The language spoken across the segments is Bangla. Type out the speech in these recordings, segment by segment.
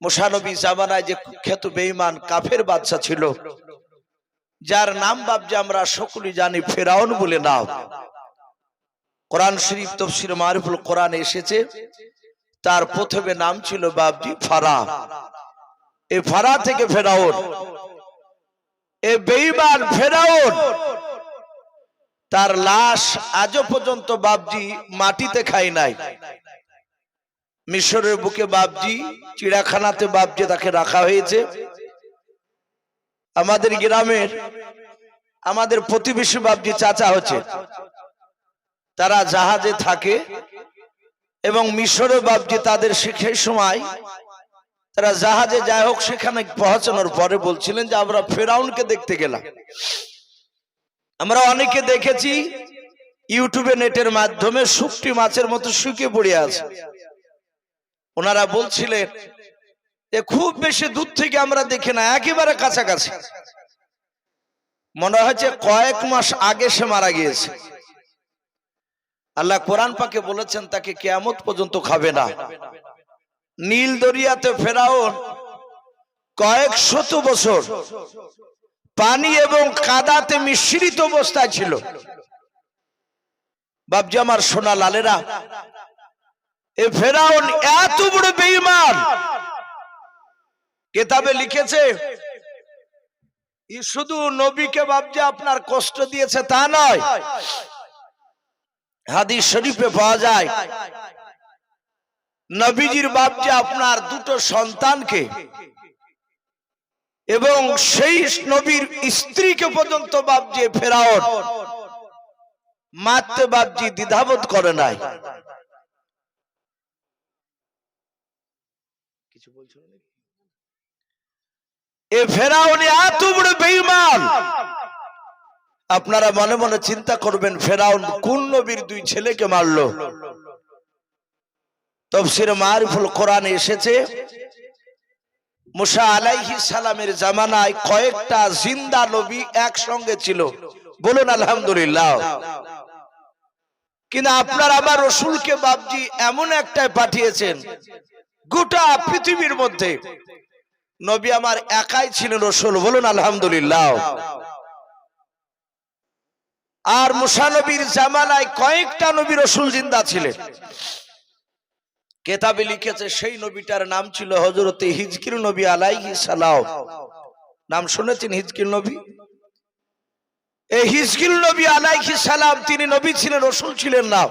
মুসা নবী জামানায় যে কুখ্যাত বেঈমান কাফের বাদশা ছিল, যার নাম বাবজি আমরা সকলেই জানি ফেরাউন বলে নাম। কোরআন শরীফ তাফসীর মারিফুল কোরআনে এসেছে, তার প্রথমে নাম ছিল বাবজি ফারা। এই ফারা থেকে ফেরাউন, এই বেঈমান ফেরাউন, তার লাশ আজও পর্যন্ত বাবজি মাটিতে খায় নাই। মিশরের বুকে বাবজি চিড়িয়াখানাতে বাবজি তাকে রাখা হয়েছে। আমাদের গ্রামের আমাদের প্রতিবেশী বাবজি চাচা হচ্ছে, তারা জাহাজে থাকে এবং মিশরে বাবজি তাদের সেই সময় তারা জাহাজে যাই হোক সেখানে পৌঁছানোর পরে বলছিলেন যে আমরা ফেরাউনকে দেখতে গেলাম। আমরা অনেকে দেখেছি ইউটিউবে নেটের মাধ্যমে শুকটি মাছের মতো শুকিয়ে পড়ে আছে। ওনারা বলছিলেন যে খুব বেশি দূর থেকে আমরা দেখি না, একেবারে কাছাকাছি। মনে হচ্ছে কয়েক মাস আগে সে মারা গিয়েছে। আল্লাহ কোরআন পাকে বলেছেন তাকে কিয়ামত পর্যন্ত খাবে না। নীল দরিয়াতে ফেরাউন কয়েক শত বছর পানি এবং কাদাতে মিশ্রিত অবস্থায় ছিল। বাবজি আমার সোনা লালেরা, এ ফেরাউন এত বড় বেঈমান, কিতাবে লিখেছে শুধু নবীকে বাবজি আপনার কষ্ট দিয়েছে তা নয়, হাদিস শরীফে পাওয়া যায় নবীজির বাবজি আপনার দুটো সন্তানকে এবং সেই নবীর স্ত্রীকে পর্যন্ত বাবজি ফেরাউন মারতে বাবজি দ্বিধাবোধ করে নাই। কিছু বলছো না? এ ফেরাউন এত বড় বেঈমান, আপনারা মনে মনে চিন্তা করবেন ফেরাউন কোন নবীর দুই ছেলেকে মারলো। তাফসীর মারিফুল কোরআনে এসেছে মুসা আলাইহিস সালামের জামানায় কয়েকটা জিন্দা নবী একসঙ্গে ছিল। বলুন আলহামদুলিল্লাহ। কিন্তু আপনার আমার রাসূলকে বাবজি এমন একটাই পাঠিয়েছেন, গোটা পৃথিবীর মধ্যে নবী আমার একাই ছিলেন রাসূল। বলুন আলহামদুলিল্লাহ। আর মুসা নবীর জামানায় কয়েকটা নবী রাসূল জিন্দা ছিলেন। কিতাবে লিখেছে সেই নবীটার নাম ছিল হযরতে হিজকিল নবী আলাইহিস সালাম। নাম শুনেছেন হিজকিল নবী? এই হিজকিল নবী আলাইহিস সালাম তিনি নবী ছিলেন, রাসূল ছিলেন না।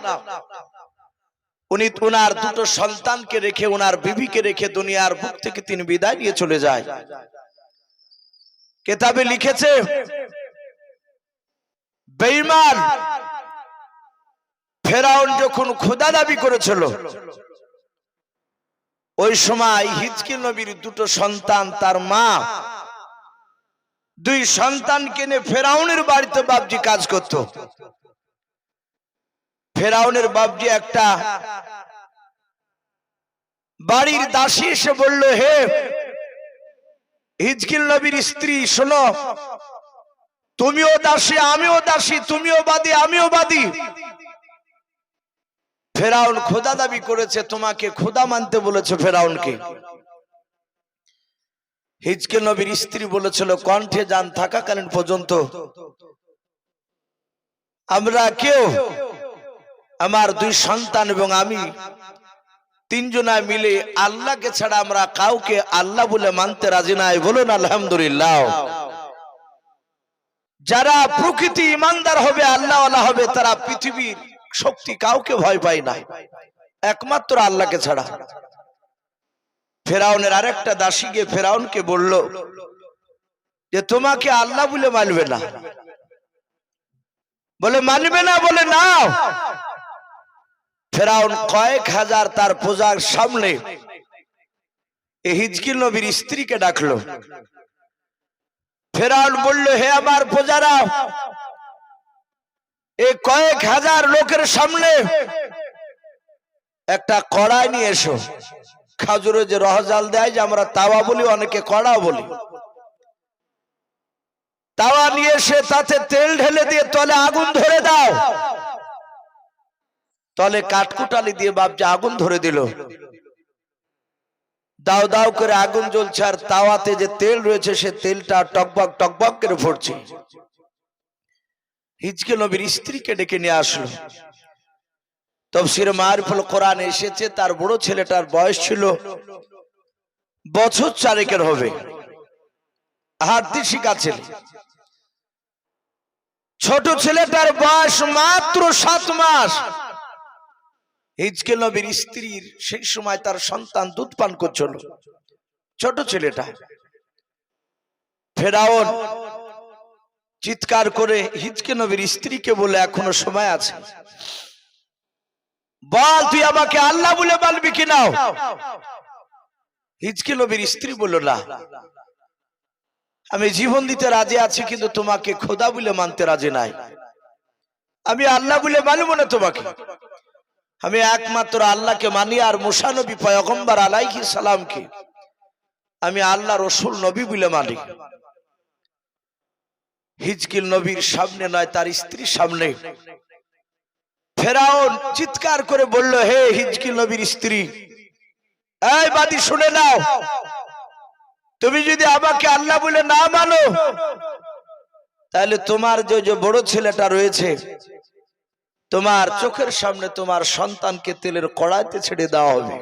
উনি ওনার দুটো সন্তানকে রেখে, ওনার বিবিকে রেখে দুনিয়ার বুক থেকে তিনি বিদায় নিয়ে চলে যায়। কিতাবে লিখেছে বেঈমান ফেরাউন যখন খোদা দাবি করেছিল, ওই সময় হিজকিল নবীর দুটো সন্তান, তার মা দুই সন্তানকে নিয়ে ফেরাউনের বাড়িতে বাবজি কাজ করত। ফেরাউনের বাবজি একটা বাড়ির দাসী এসে বলল, হে হিজকিল নবীর স্ত্রী শোনো, তুমিও দাসী আমিও দাসী, তুমিও বাদী আমিও বাদী। ফেরাউন খোদা দাবি করেছে, তোমাকে খোদা মানতে বলেছে ফেরাউনকে। হিজকিল নবীর স্ত্রী বলেছিল কণ্ঠে জান থাকাকালীন পর্যন্ত আমরা কেউ, আমার দুই সন্তান এবং আমি তিনজনা মিলে আল্লাহকে ছাড়া আমরা কাউকে আল্লাহ বলে মানতে রাজি নাই। বলুন আলহামদুলিল্লাহ। যারা প্রকৃতি ইমানদার হবে, আল্লাহওয়ালা হবে, তারা পৃথিবীর শক্তি কাউকে ভয় পায় না, একমাত্র আল্লাহকে ছাড়া। ফেরাউনের আরেকটা দাসী গিয়ে ফেরাউনকে বলল যে তোমাকে আল্লাহ বলে মানবে না। বলে মানবে না? বলে না। ফেরাউন কয়েক হাজার তার প্রজার সামনে এই হিজকিল নবীর স্ত্রীকে ডাকলো। ফেরাউন বলল, হে আমার প্রজারা, এই কয়েক হাজার লোকের সামনে একটা কড়াই নিয়ে এসো। খাজুরে যে রহজাল দেয়, যে আমরা তাওয়া বলি, অনেকে কড়া বলি। তাওয়া নিয়ে এসে তাতে তেল ঢেলে দিয়ে তলে আগুন ধরে দাও। তলে কাঠকুটালি দিয়ে বাবজি আগুন ধরে দিল। দাও দাও করে আগুন জ্বলছে, আর তাওয়াতে যে তেল রয়েছে সে তেলটা টকবক টকবক করে ফুটছে। হিজকিল নবীর স্ত্রীকে ডেকে নিয়ে আসলো। তাফসীরে মারিফুল কোরআন এসেছে তার বড় ছেলেটার বয়স ছিল বছর 4 হবে, হাঁটতে শিখাচ্ছিল। ছোট ছেলেটার বয়স মাত্র 7 মাস। হিজকিল নবীর স্ত্রীর সেই সময় তার সন্তান দুধ পান করছিল, ছোট ছেলেটা। ফেরাউন চিৎকার করে হিজকিল নবীর স্ত্রীকে বলে, এখনো সময় আছে, বল তুই আমাকে আল্লাহ বলে বলবি কিনা। হিজকিল নবীর স্ত্রী বলল, না, আমি জীবন দিতে রাজি আছি, কিন্তু তোমাকে খোদা বলে মানতে রাজি নাই। আমি আল্লাহ বলে মানব না তোমাকে, আমি একমাত্র আল্লাহকে মানি, আর মুসা নবী পয়গম্বর আলাইহিস সালামকে আমি আল্লাহ রসুল নবী বলে মানি। হিজকিল নবীর সামনে নয়, তার স্ত্রীর সামনে ফেরাউন চিৎকার করে বলল, হে হিজকিল নবীর স্ত্রী, এই বাদী শুনে নাও, তুমি যদি আমাকে আল্লাহ বলে না মানো, তাহলে তোমার যে বড় ছেলেটা রয়েছে, তোমার চোখের সামনে তোমার সন্তানকে তেলের কড়াইতে ছেড়ে দেওয়া হবে।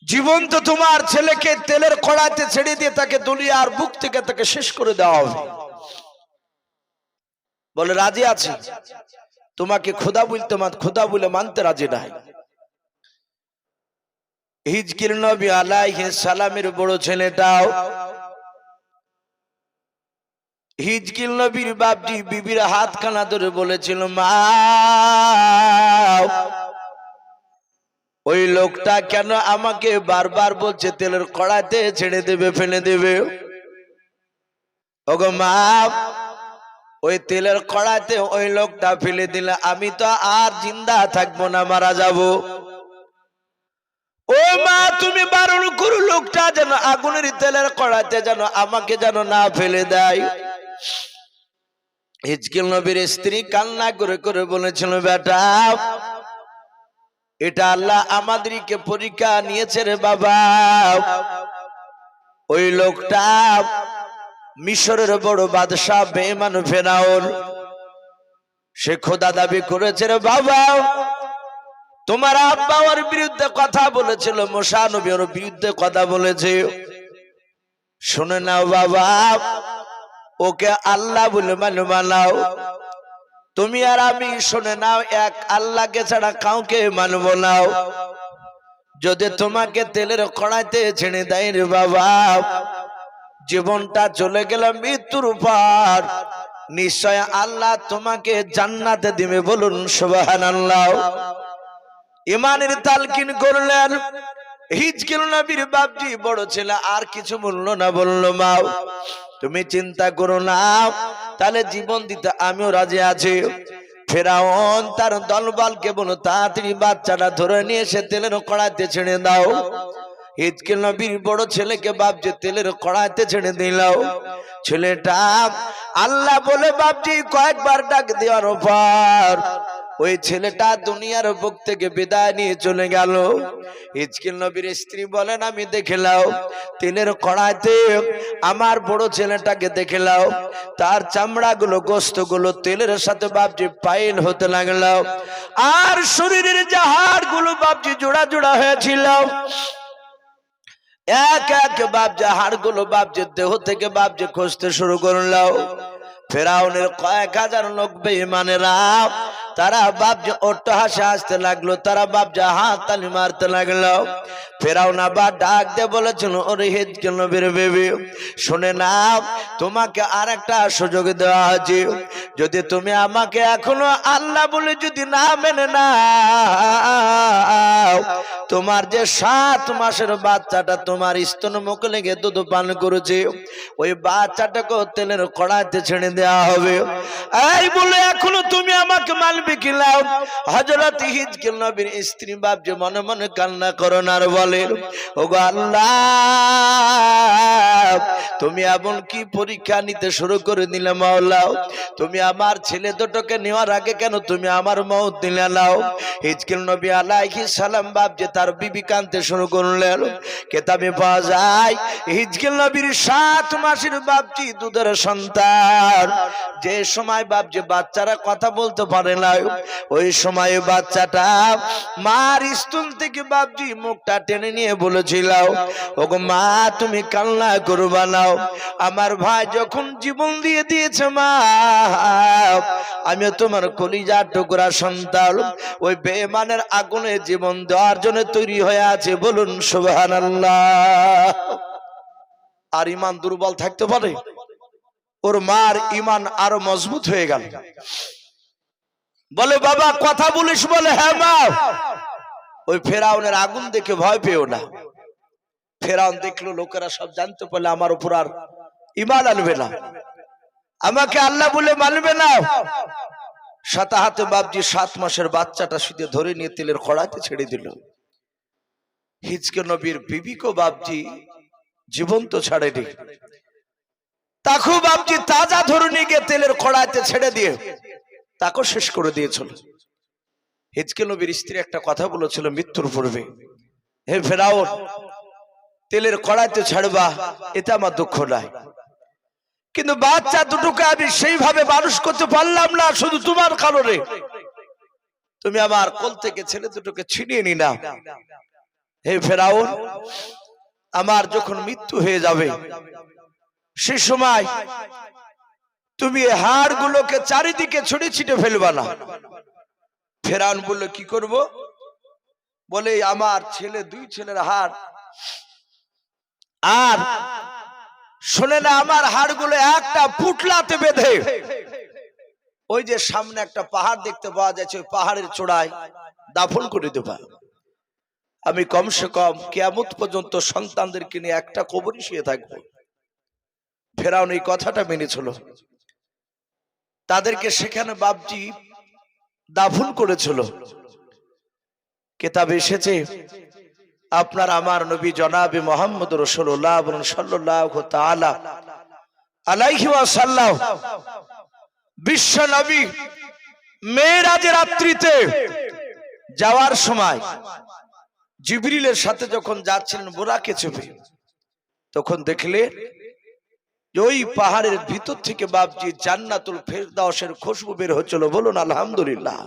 জীবন্ত তোমার ছেলেকে তেলের কড়াইতে ছেড়ে দিয়ে তাকে দুনিয়ার বুক থেকে তাকে শেষ করে দেওয়া হবে। বলে, রাজি আছি, তোমাকে খোদা বলে মানতে রাজি নাই। হিজকিল নবী আলাইহিস সালামের বড় ছেলেটাও হিজকিল নবীর বাপজি বিবির হাতখানা ধরে বলেছিল, মা, ওই লোকটা কেন আমাকে বারবার বলছে তেলের কড়াইতে ছেড়ে দেবে, ফেলে দেবে। ওগো মা, ওই তেলের কড়াইতে ওই লোকটা ফেলে দিলে আমি তো আর জিন্দা থাকবো না, মারা যাব। ও মা, তুমি বারণ করো লোকটা যেন আগুনের তেলের কড়াইতে যেন আমাকে যেন না ফেলে দেয়। হিজকিল নবীর স্ত্রী কান্না করে করে বলেছিল, বেটা, এটা আল্লাহ আমাদেরকে পরীক্ষা নিয়েছে রে বাবা। ওই লোকটা মিশরের বড় বাদশাহ বেঈমান ফেরাউন, সে খোদা দাবি করেছে রে বাবা। তোমার আব্বা ওর বিরুদ্ধে কথা বলেছিল, মুসা নবী ওর বিরুদ্ধে কথা বলেছে। শুনে নাও বাবা, ওকে আল্লাহ বলে মানাও। তুমি আর আমি শুনে নাও, এক আল্লাহকে ছাড়া কাউকে মানব না। যদি তোমাকে তেলের কড়াইতে ছেড়ে দেয় রে বাবা, জীবনটা চলে গেল মৃত্যুর উপর, নিশ্চয় আল্লাহ তোমাকে জান্নাতে দিবে। বলুন সুবহানাল্লাহ। ইমানের তালকিন করলেন। হিজকিল নবীর বাপজি বড় ছেলে আর কিছু বলল না, বলল, মা, তুমি চিন্তা করো না, তাহলে জীবন দিতে আমিও রাজি আছি। ফেরাউন তার দলবলকে বলো, তাড়াতাড়ি বাচ্চাটা ধরে নিয়ে এসে তেলের কড়াইতে ছেড়ে দাও। হিজকিল নবীর বড় ছেলেকে বাপজি তেলের কড়াইতে ছেড়ে দিল। ছেলেটা আল্লাহ বলে বাপজি কয়েকবার ডাক দেওয়ার পর ওই ছেলেটা দুনিয়ার বুক থেকে বিদায় নিয়ে চলে গেল। হিজকিল নবীর স্ত্রী বলেন, আমি দেখলাম তেলের কড়াইতে আমার বড় ছেলেটাকে দেখলাম, তার চামড়াগুলো গোস্তগুলো তেলের সাথে বাপজি পাইল হতে লাগলো, আর শরীরের যে হাড়গুলো বাপজি জোড়া জোড়া হয়েছিল, এক এক বাপজি হাড়গুলো বাপজি দেহ থেকে বাপজি খসতে শুরু করলো। ফেরাউনের কয়েক হাজার লোক বেঈমানেরা তারা বাপজি অট্টহাসে আসতে লাগলো, তারা বাপজি হাত তালি মারতে লাগলো। ফেরাউন আবার ডাক দিয়ে বলেছিল, ওরে হিজকিল নবীর বেবি, শুনে নাও, তোমাকে আর একটা সুযোগ দেওয়া হয়েছে। যদি তুমি আমাকে এখনো আল্লাহ বলে যদি না মেনে নাও, তোমার যে 7 মাসের বাচ্চাটা তোমার স্তন মুখে লেগে দুধ পান করেছে, ওই বাচ্চাটাকে তেলের কড়াইতে ছেড়ে দেওয়া হবে। এই বলে এখনো তুমি আমাকে মানবে মানবে কিনা হযরত হিজকিল নবীর স্ত্রী বাপজি মনে মনে কান্না করেন আর বলেন, ওগো আল্লাহ, তুমি এমন কি পরীক্ষা নিতে শুরু করে দিলে মাওলা? তুমি আমার ছেলে দুটোকে নেওয়ার আগে কেন তুমি আমার মওত দিলে নাও? হিজকিল নবী আলাইহিস সালাম বাপজি তার বিবি কাঁদতে শুরু করলেন। কেতাবে পাওয়া যায় হিজকিল নবীর 7 মাসের বাপজি দুধের সন্তান, যে সময় বাপজি বাচ্চারা কথা বলতে পারে না, ওই সময় বাচ্চাটা মার স্তন থেকে বাপজি মুখটা টেনে নিয়ে বলেছিল, ওগো মা তুমি কান্না করবা না, আমার ভাই যখন জীবন দিয়ে দিয়েছে মা, আমি তোমার কলিজার টুকরা সন্তান ওই বেঈমানের আগুনে জীবন দেওয়ার জন্য তৈরি হয়ে আছে। বলুন সুবহানাল্লাহ। আর ঈমান দুর্বল থাকতে পারে? ওর মার ঈমান আরো মজবুত হয়ে গেল। বলে বাবা কথা বলিস? বলে হ্যাঁ মা। ওই ফেরাউনের আগুন দেখে ভয় পেও না। ফেরাউন দেখলো লোকেরা সব জানতে পারলে আমার উপর আর ঈমান আনবে না, আমাকে আল্লাহ বলে মানবে না। সাথে হাতে বাপজি 7 মাসের বাচ্চাটা সিধে ধরে নিয়ে তেলের কড়াইতে ছেড়ে দিল। হিজকিল নবীর বিবিকে বাপজি জীবন্ত ছাড়েনি, তাকে বাপজি তাজা ধরে নিয়ে গিয়ে তেলের কড়াইতে ছেড়ে দিয়ে তাকে শেষ করে দিয়েছিল। হিজকিল নবীর স্ত্রী একটা কথা বলেছিল মৃত্যুর পূর্বে, হে ফেরাউন, তেলের কড়াইতে ছাড়বা এতে আমার দুঃখ নাই, কিন্তু বাচ্চা দুটোকে আমি সেইভাবে মানুষ করতে পারলাম না শুধু তোমার কারণে। তুমি আমার কোল থেকে ছেলে দুটোকে ছিনিয়ে নি না। হে ফেরাউন, আমার যখন মৃত্যু হয়ে যাবে সে সময় তুমি হাড় গুলোকে চারিদিকে ছড়িয়ে ছিটে ফেলবা না। ফেরাউন বলল কি করব? বলে আমার ছেলে 2 ছেলের হাড়, আর শুনে না আমার হাড়গুলো একটা পুটলাতে বেঁধে ওই যে সামনে একটা পাহাড় দেখতে পাওয়া যাচ্ছে, ওই পাহাড়ের চূড়ায় দাফন করে দেবা। আমি কমসে কম কিয়ামত পর্যন্ত সন্তানদেরকে নিয়ে একটা কবরে শুয়ে থাকবো। ফেরাউন এই কথাটা মেনেছিল, তাদেরকে সেখানে বাপজি দাফন করেছিল। কিতাবে এসেছে আপনার আমার নবী জনাবে মুহাম্মদ রাসূলুল্লাহ সাল্লাল্লাহু তাআলা আলাইহি ওয়াসাল্লাম বিশ্ব নবী মেরাজের রাত্রিতে যাওয়ার সময় জিবরিলের সাথে যখন যাচ্ছিলেন বুরাকে চেপে, তখন দেখলেন ওই পাহাড়ের ভিতর থেকে বাপজি জান্নাতুল ফেরদাউসের খুশবু বের হচ্ছিল। বলুন আলহামদুলিল্লাহ।